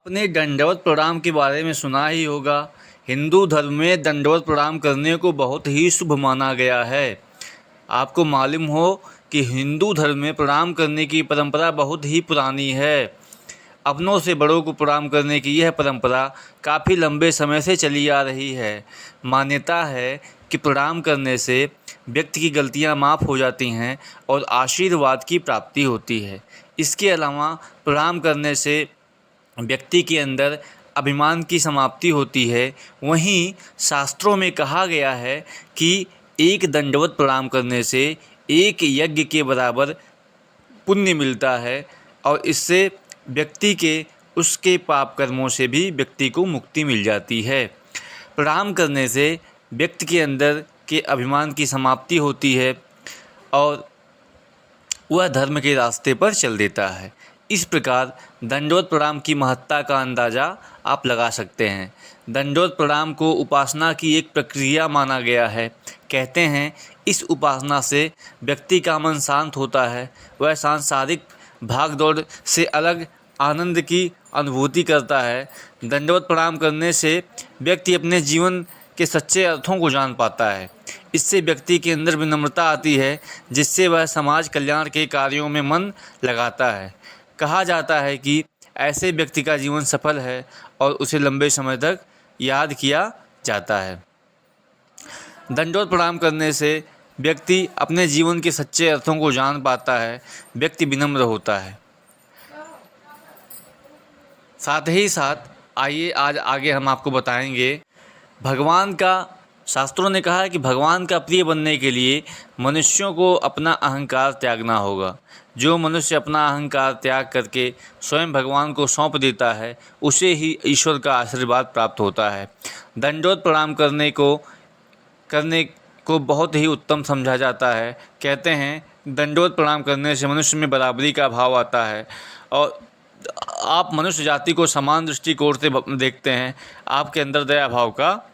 आपने दंडवत प्रणाम के बारे में सुना ही होगा। हिंदू धर्म में दंडवत प्रणाम करने को बहुत ही शुभ माना गया है। आपको मालूम हो कि हिंदू धर्म में प्रणाम करने की परंपरा बहुत ही पुरानी है। अपनों से बड़ों को प्रणाम करने की यह परंपरा काफ़ी लंबे समय से चली आ रही है। मान्यता है कि प्रणाम करने से व्यक्ति की गलतियां माफ़ हो जाती हैं और आशीर्वाद की प्राप्ति होती है। इसके अलावा प्रणाम करने से व्यक्ति के अंदर अभिमान की समाप्ति होती है। वहीं शास्त्रों में कहा गया है कि एक दंडवत प्रणाम करने से एक यज्ञ के बराबर पुण्य मिलता है और इससे व्यक्ति के उसके पाप कर्मों से भी व्यक्ति को मुक्ति मिल जाती है। प्रणाम करने से व्यक्ति के अंदर के अभिमान की समाप्ति होती है और वह धर्म के रास्ते पर चल देता है। इस प्रकार दंडवत प्रणाम की महत्ता का अंदाज़ा आप लगा सकते हैं। दंडवत प्रणाम को उपासना की एक प्रक्रिया माना गया है। कहते हैं इस उपासना से व्यक्ति का मन शांत होता है, वह सांसारिक भागदौड़ से अलग आनंद की अनुभूति करता है। दंडवत प्रणाम करने से व्यक्ति अपने जीवन के सच्चे अर्थों को जान पाता है। इससे व्यक्ति के अंदर विनम्रता आती है, जिससे वह समाज कल्याण के कार्यों में मन लगाता है। कहा जाता है कि ऐसे व्यक्ति का जीवन सफल है और उसे लंबे समय तक याद किया जाता है। दंडवत प्रणाम करने से व्यक्ति अपने जीवन के सच्चे अर्थों को जान पाता है, व्यक्ति विनम्र होता है। साथ ही साथ आइए आज आगे हम आपको बताएंगे भगवान का। शास्त्रों ने कहा है कि भगवान का प्रिय बनने के लिए मनुष्यों को अपना अहंकार त्यागना होगा। जो मनुष्य अपना अहंकार त्याग करके स्वयं भगवान को सौंप देता है, उसे ही ईश्वर का आशीर्वाद प्राप्त होता है। दंडवत प्रणाम करने को बहुत ही उत्तम समझा जाता है। कहते हैं दंडवत प्रणाम करने से मनुष्य में बराबरी का भाव आता है और आप मनुष्य जाति को समान दृष्टिकोण से देखते हैं। आपके अंदर दया भाव का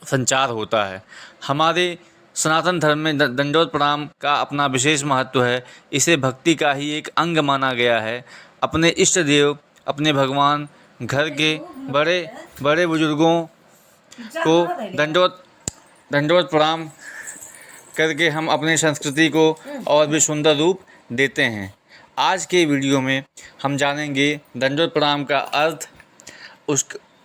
संचार होता है। हमारे सनातन धर्म में दंडवत प्रणाम का अपना विशेष महत्व है। इसे भक्ति का ही एक अंग माना गया है। अपने इष्ट देव, अपने भगवान, घर के बड़े बड़े बुजुर्गों को दंडवत प्रणाम करके हम अपनी संस्कृति को और भी सुंदर रूप देते हैं। आज के वीडियो में हम जानेंगे दंडवत प्रणाम का अर्थ,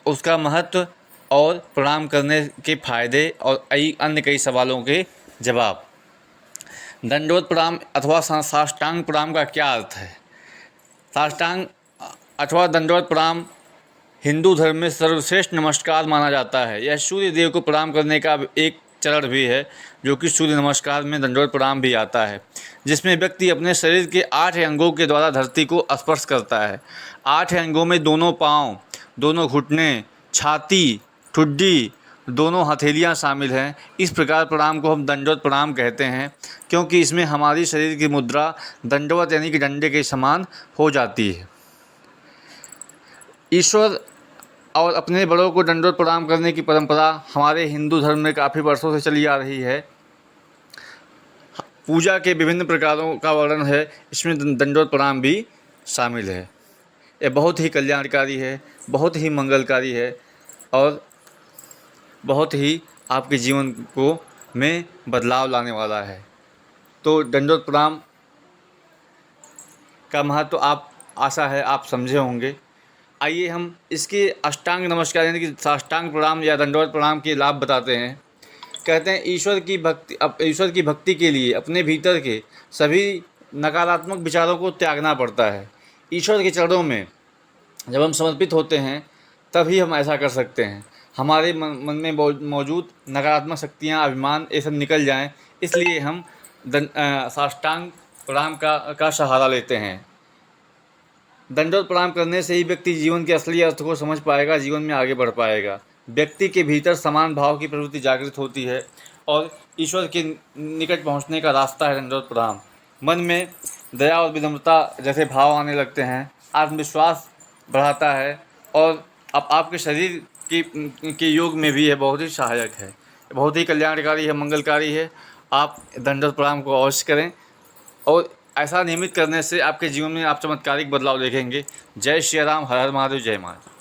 उसका महत्व और प्रणाम करने के फायदे और अन्य कई सवालों के जवाब। दंडवत प्रणाम अथवा साष्टांग प्रणाम का क्या अर्थ है? साष्टांग अथवा दंडवत प्रणाम हिंदू धर्म में सर्वश्रेष्ठ नमस्कार माना जाता है। यह सूर्य देव को प्रणाम करने का एक चरण भी है, जो कि सूर्य नमस्कार में दंडवत प्रणाम भी आता है, जिसमें व्यक्ति अपने शरीर के 8 अंगों के द्वारा धरती को स्पर्श करता है। 8 अंगों में दोनों पाँव, दोनों घुटने, छाती, ठुड्डी, दोनों हथेलियां शामिल हैं। इस प्रकार प्रणाम को हम दंडवत प्रणाम कहते हैं, क्योंकि इसमें हमारी शरीर की मुद्रा दंडवत यानी कि डंडे के समान हो जाती है। ईश्वर और अपने बड़ों को दंडवत प्रणाम करने की परंपरा हमारे हिंदू धर्म में काफ़ी वर्षों से चली आ रही है। पूजा के विभिन्न प्रकारों का वर्णन है, इसमें दंडवत प्रणाम भी शामिल है। यह बहुत ही कल्याणकारी है, बहुत ही मंगलकारी है और बहुत ही आपके जीवन को में बदलाव लाने वाला है। तो दंडवत प्रणाम का महत्व आप आशा है आप समझे होंगे। आइए हम इसके अष्टांग नमस्कार यानी कि साष्टांग प्रणाम या दंडवत प्रणाम के लाभ बताते हैं। कहते हैं ईश्वर की भक्ति के लिए अपने भीतर के सभी नकारात्मक विचारों को त्यागना पड़ता है। ईश्वर के चरणों में जब हम समर्पित होते हैं तभी हम ऐसा कर सकते हैं। हमारे मन में मौजूद नकारात्मक शक्तियाँ, अभिमान ये सब निकल जाएं, इसलिए हम साष्टांग प्रणाम का सहारा लेते हैं। दंडवत प्रणाम करने से ही व्यक्ति जीवन के असली अर्थ को समझ पाएगा, जीवन में आगे बढ़ पाएगा। व्यक्ति के भीतर समान भाव की प्रवृत्ति जागृत होती है और ईश्वर के निकट पहुंचने का रास्ता है दंडवत प्रणाम। मन में दया और विनम्रता जैसे भाव आने लगते हैं, आत्मविश्वास बढ़ाता है और अब आपके शरीर के योग में भी यह बहुत ही सहायक है, बहुत ही कल्याणकारी है, मंगलकारी है। आप दंडवत प्रणाम को अवश्य करें और ऐसा नियमित करने से आपके जीवन में आप चमत्कारिक बदलाव देखेंगे। जय श्री राम, हर हर महादेव, जय महादेव।